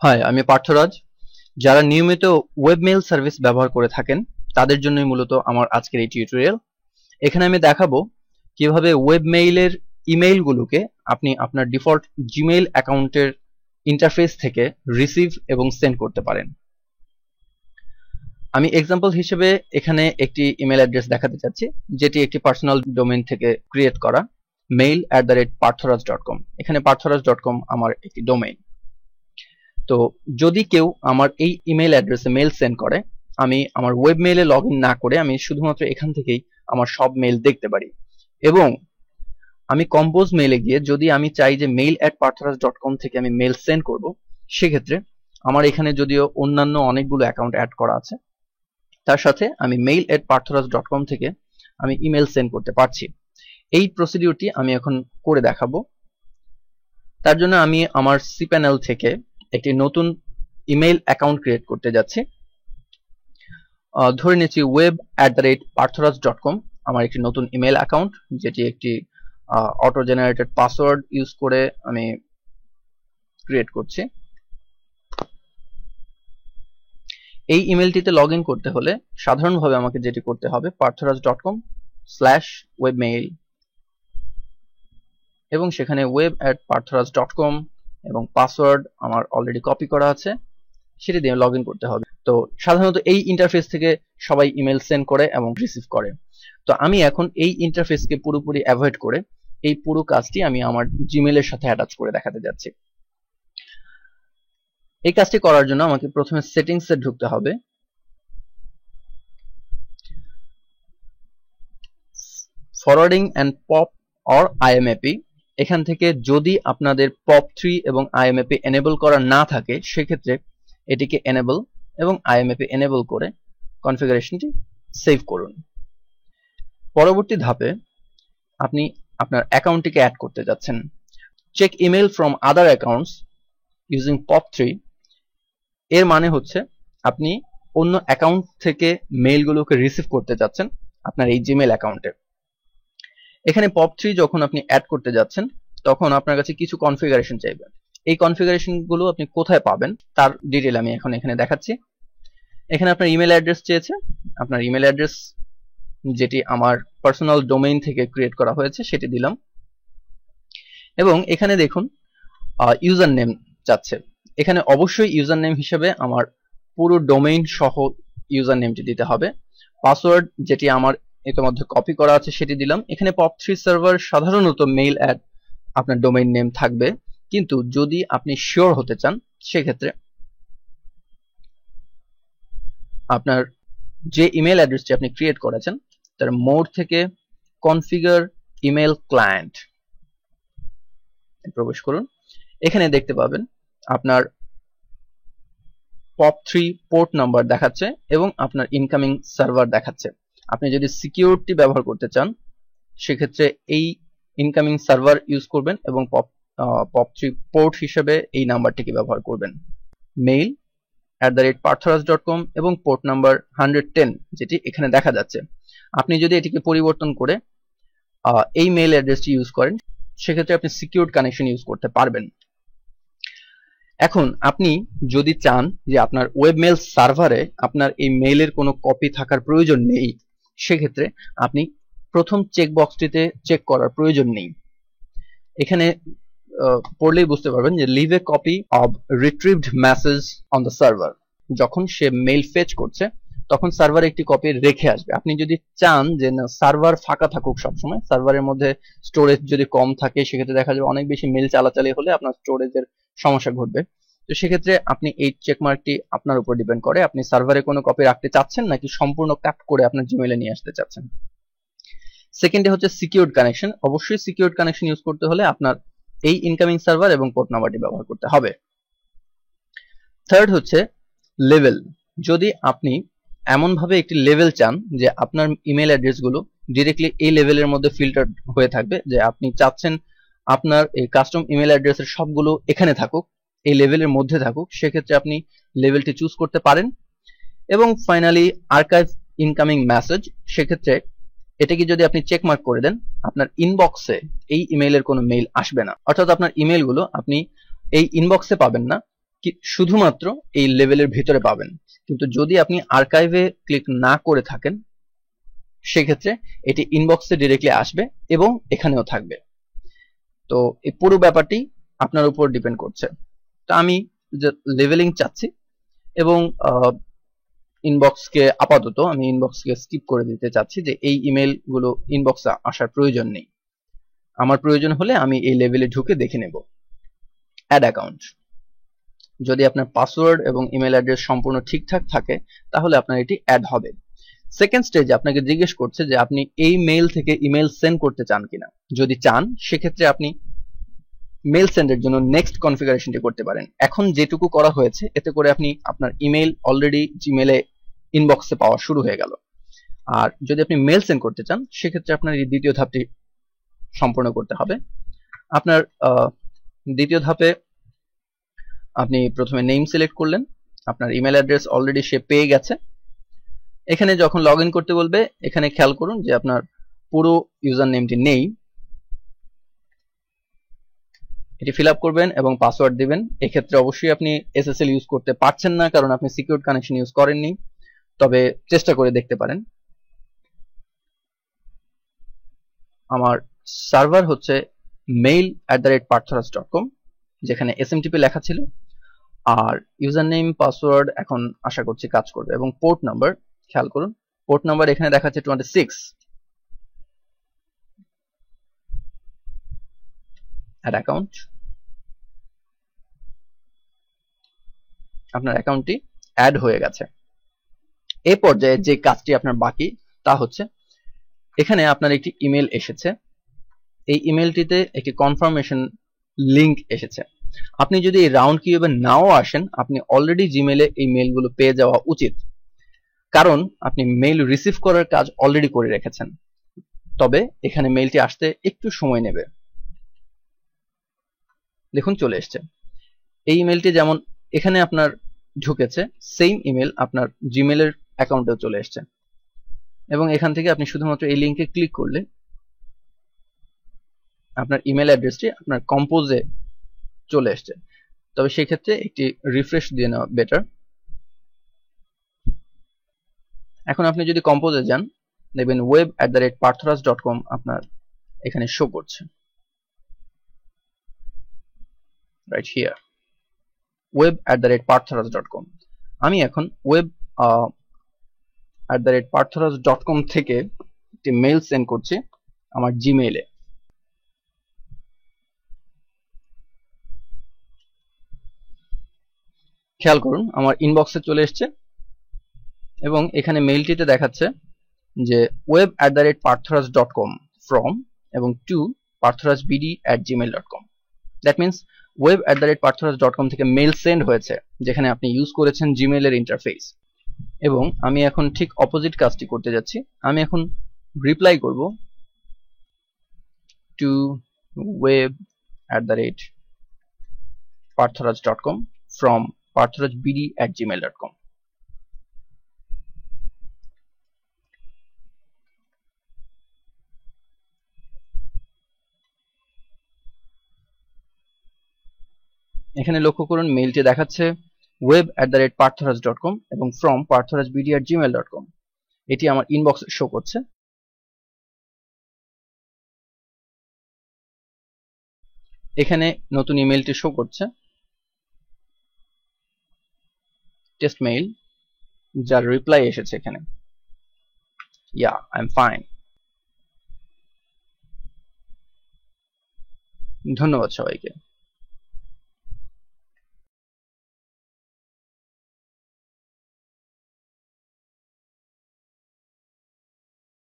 High, আমি পার্থরাজ। যারা নিয়মিত ওয়েব মেইল সার্ভিস ব্যবহার করে থাকেন তাদের জন্যই মূলত আমার আজকের এই টিউটোরিয়াল। এখানে আমি দেখাবো কিভাবে ওয়েব মেইলের ইমেইলগুলোকে আপনি আপনার ডিফল্ট জিমেইল অ্যাকাউন্টের ইন্টারফেস থেকে রিসিভ এবং সেন্ড করতে পারেন। আমি এক্সাম্পল হিসেবে এখানে একটি ইমেল অ্যাড্রেস দেখাতে চাচ্ছি, যেটি একটি পার্সোনাল ডোমেইন থেকে ক্রিয়েট করা mail@parthoraz.com। এখানে parthoraz.com আমার একটি ডোমেইন। তো যদি কেউ আমার এই ইমেল অ্যাড্রেসে মেল সেন্ড করে, আমি আমার ওয়েব মেইলে লগ ইন না করে আমি শুধুমাত্র এখান থেকেই আমার সব মেইল দেখতে পারি। এবং আমি কম্পোজ মেইলে গিয়ে যদি আমি চাই যে mail@parthoraz.com থেকে আমি মেল সেন্ড করব, সেক্ষেত্রে আমার এখানে যদিও অন্যান্য অনেকগুলো অ্যাকাউন্ট অ্যাড করা আছে, তার সাথে আমি mail@parthoraz.com থেকে আমি ইমেল সেন্ড করতে পারছি। এই প্রসিডিউরটি আমি এখন করে দেখাবো। তার জন্য আমি আমার cPanel থেকে একটি নতুন ইমেল অ্যাকাউন্ট ক্রিয়েট করতে যাচ্ছি। ধরে নিচ্ছি web@parthoraz.com আমার একটি নতুন ইমেল অ্যাকাউন্ট, যেটি একটি অটো জেনারেটেড পাসওয়ার্ড ইউজ করে আমি ক্রিয়েট করছি। এই ইমেলটিতে লগ ইন করতে হলে সাধারণভাবে আমাকে যেটি করতে হবে parthoraz.com/webmail এবং সেখানে web@parthoraz.com এবং পাসওয়ার্ড আমার অলরেডি কপি করা আছে, সেটি দিয়ে লগ ইন করতে হবে। তো সাধারণত এই ইন্টারফেস থেকে সবাই ইমেল সেন্ড করে এবং রিসিভ করে। তো আমি এখন এই ইন্টারফেসকে পুরোপুরি অ্যাভয়েড করে এই পুরো কাজটি আমি আমার জিমেইলের সাথে অ্যাটাচ করে দেখাতে যাচ্ছি। এই কাজটি করার জন্য আমাকে প্রথমে সেটিংসে ঢুকতে হবে। Forwarding and pop or IMAP, এখান থেকে যদি আপনাদের POP3 এবং IMAP এনেবল করা না থাকে, সেক্ষেত্রে এটিকে এনেবল এবং IMAP এনেবল করে কনফিগারেশনটি সেভ করুন। পরবর্তী ধাপে আপনি আপনার অ্যাকাউন্টটিকে অ্যাড করতে যাচ্ছেন। Check email from other accounts using POP3 এর মানে হচ্ছে আপনি অন্য অ্যাকাউন্ট থেকে মেইলগুলোকে রিসিভ করতে যাচ্ছেন আপনার এই জিমেইল অ্যাকাউন্টে। এখানে POP3 যখন আপনি অ্যাড করতে যাচ্ছেন, তখন আপনার কাছে কিছু কনফিগারেশন চাইবে। এই কনফিগারেশনগুলো আপনি কোথায় পাবেন তার ডিটেইল আমি এখন এখানে দেখাচ্ছি। এখানে আপনার ইমেল অ্যাড্রেস চেয়েছে। আপনার ইমেল অ্যাড্রেস যেটি আমার পার্সোনাল ডোমেইন থেকে ক্রিয়েট করা হয়েছে সেটি দিলাম। এবং এখানে দেখুন ইউজার নেম চাচ্ছে। এখানে অবশ্যই ইউজার নেম হিসেবে আমার পুরো ডোমেইন সহ ইউজার নেমটি দিতে হবে। পাসওয়ার্ড যেটি আমার ইতিমধ্যে কপি করা আছে সেটি দিলাম। এখানে POP3 সার্ভার সাধারণত মেইল অ্যাড আপনার ডোমেইন নেম থাকবে, কিন্তু যদি আপনি শিওর হতে চান সেক্ষেত্রে আপনার যে ইমেল অ্যাড্রেসটি আপনি ক্রিয়েট করেছেন তার মোড থেকে কনফিগার ইমেল ক্লায়েন্ট প্রবেশ করুন। এখানে দেখতে পাবেন আপনার POP3 পোর্ট নাম্বার দেখাচ্ছে এবং আপনার ইনকামিং সার্ভার দেখাচ্ছে। আপনি যদি সিকিউরিটি ব্যবহার করতে চান সেক্ষেত্রে এই ইনকামিং সার্ভার ইউজ করবেন এবং POP3 পোর্ট হিসেবে এই নাম্বারটিকে ব্যবহার করবেন। mail@parthoraz.com এবং পোর্ট নাম্বার 110 যেটি এখানে দেখা যাচ্ছে। আপনি যদি এটিকে পরিবর্তন করে এই মেইল অ্যাড্রেসটি ইউজ করেন, সেক্ষেত্রে আপনি সিকিউরড কানেকশন ইউজ করতে পারবেন। এখন আপনি যদি চান যে আপনার ওয়েব মেইল সার্ভারে আপনার এই মেইলের কোনো কপি থাকার প্রয়োজন নেই, সেক্ষেত্রে আপনি প্রথম চেক বক্সটিতে চেক করার প্রয়োজন নেই। এখানে পড়লেই বুঝতে পারবেন যে leave a copy of retrieved message on the server. যখন সে মেইল ফেচ করছে তখন সার্ভার একটি কপি রেখে আসবে। আপনি যদি চান যে না সার্ভার ফাঁকা থাকুক সবসময়, সার্ভারের মধ্যে স্টোরেজ যদি কম থাকে, সেক্ষেত্রে দেখা যাবে অনেক বেশি মেইল চালাচালি হলে আপনার স্টোরেজের সমস্যা ঘটবে। তো সেক্ষেত্রে আপনি এই চেকমার্কটি আপনার উপর ডিপেন্ড করে, আপনি সার্ভারে কোনো কপি রাখতে চাচ্ছেন নাকি সম্পূর্ণ কাট করে আপনার জিমেইলে নিয়ে আসতে চাচ্ছেন। সেকেন্ডে হচ্ছে সিকিউরড কানেকশন। অবশ্যই সিকিউরড কানেকশন ইউজ করতে হলে আপনার এই ইনকামিং সার্ভার এবং পোর্ট নাম্বারটি ব্যবহার করতে হবে। থার্ড হচ্ছে লেভেল। যদি আপনি এমনভাবে একটি লেভেল চান যে আপনার ইমেল অ্যাড্রেসগুলো ডিরেক্টলি এই লেভেলের মধ্যে ফিল্টার হয়ে থাকবে, যে আপনি চাচ্ছেন আপনার এই কাস্টম ইমেল অ্যাড্রেসের সবগুলো এখানে থাকুক, এই লেভেলের মধ্যে থাকুক, সেক্ষেত্রে আপনি লেভেলটি চুজ করতে পারেন। এবং ফাইনালি আর্কাইভ ইনকামিং মেসেজ, সেক্ষেত্রে এটাকে যদি আপনি চেক মার্ক করে দেন, আপনার ইনবক্সে এই ইমেইলের কোনো মেইল আসবে না। অর্থাৎ আপনার ইমেইলগুলো আপনি এই ইনবক্সে পাবেন না, শুধুমাত্র এই লেভেলের ভিতরে পাবেন। কিন্তু যদি আপনি আর্কাইভে ক্লিক না করে থাকেন সেক্ষেত্রে এটি ইনবক্সে ডিরেক্টলি আসবে এবং এখানেও থাকবে। তো এই পুরো ব্যাপারটি আপনার উপর ডিপেন্ড করছে। তো আমি লেভেলিং চাচ্ছি এবং ইনবক্সকে আপাতত আমি ইনবক্সকে স্কিপ করে দিতে চাচ্ছি, যে এই ইমেল গুলো ইনবক্সে আসার প্রয়োজন নেই। আমার প্রয়োজন হলে আমি এই লেভেলে ঢুকে দেখে নেব। অ্যাড অ্যাকাউন্ট, যদি আপনার পাসওয়ার্ড এবং ইমেল অ্যাড্রেস সম্পূর্ণ ঠিকঠাক থাকে তাহলে আপনার এটি অ্যাড হবে। সেকেন্ড স্টেজে আপনাকে জিজ্ঞেস করছে যে আপনি এই মেইল থেকে ইমেল সেন্ড করতে চান কিনা। যদি চান সেক্ষেত্রে আপনি মেল সেন্ডের জন্য নেক্সট কনফিগারেশনটি করতে পারেন। এখন যেটুকু করা হয়েছে এতে করে আপনি আপনার ইমেল অলরেডি জিমেলে ইনবক্সে পাওয়া শুরু হয়ে গেল। আর যদি আপনি মেল সেন্ড করতে চান সেক্ষেত্রে আপনার এই দ্বিতীয় ধাপটি সম্পূর্ণ করতে হবে। আপনার দ্বিতীয় ধাপে আপনি প্রথমে নেম সিলেক্ট করলেন, আপনার ইমেল অ্যাড্রেস অলরেডি সে পেয়ে গেছে। এখানে যখন লগ ইন করতে বলবে এখানে খেয়াল করুন যে আপনার পুরো ইউজার নেমটি নেই, এটি ফিল আপ করবেন এবং পাসওয়ার্ড দিবেন। এক্ষেত্রে অবশ্যই আপনি SSL ইউজ করতে পারছেন না কারণ আপনি সিকিউরড কানেকশন ইউজ করেননি, তবে চেষ্টা করে দেখতে পারেন। আমার সার্ভার হচ্ছে mail@parthoras.com, যেখানে SMTP লেখা ছিল, আর ইউজার নেম পাসওয়ার্ড এখন আশা করছি কাজ করবে। এবং পোর্ট নাম্বার খেয়াল করুন, পোর্ট নাম্বার এখানে দেখাচ্ছে 26। অ্যাড অ্যাকাউন্ট, আপনার অ্যাকাউন্টটি অ্যাড হয়ে গেছে। এই পর্যায়ে যে কাজটি আপনার বাকি তা হচ্ছে এখানে আপনার একটি ইমেল এসেছে, এই ইমেলটিতে একটি কনফার্মেশন লিংক এসেছে। আপনি যদি এই রাউন্ড কিউবে নাও আসেন আপনি অলরেডি জিমেলে এই মেলগুলো পেয়ে যাওয়া উচিত, কারণ আপনি মেইল রিসিভ করার কাজ অলরেডি করে রেখেছেন। তবে এখানে মেইলটি আসতে একটু সময় নেবে। দেখুন চলে এসছে। এই ইমেলটি যেমন এখানে আপনার ঢুকেছে সেম ইমেল আপনার জিমেলের অ্যাকাউন্টেও চলে এসছে, এবং এখান থেকে আপনি শুধুমাত্র এই লিংকে ক্লিক করলে আপনার ইমেল অ্যাড্রেসটি আপনার কম্পোজে চলে এসছে। তবে সেক্ষেত্রে একটি রিফ্রেশ দিয়ে নেওয়া বেটার। এখন আপনি যদি কম্পোজে যান দেখবেন web@parthoras.com আপনার এখানে শো করছে, রাইট হিয়ার, web@parthoras.com। আমি এখন web@parthoras.com থেকে একটি মেইল সেন্ড করছি আমার জিমেইলে। খেয়াল করুন আমার ইনবক্সে চলে এসছে এবং এখানে মেইলটিতে দেখাচ্ছে যে web@parthoras.com from এবং to parthrasbd@gmail.com। That means web@parthoras.com থেকে মেইল সেন্ড হয়েছে যেখানে আপনি ইউজ করেছেন জিমেইলের ইন্টারফেস। এবং আমি এখন ঠিক অপোজিট কাজটি করতে যাচ্ছি। আমি এখন রিপ্লাই করব to web@parthoras.com from parthrasbd@gmail.com। এখানে লক্ষ্য করুন মেইলটি দেখাচ্ছে web@parthoras.com এবং from parthrasbd@gmail.com। এটি আমার ইনবক্সে শো করছে। এখানে নতুন ইমেলটি শো করছে, টেস্ট মেইল, যার রিপ্লাই এসেছে এখানে, ইয়া আই এম ফাইন। ধন্যবাদ সবাইকে।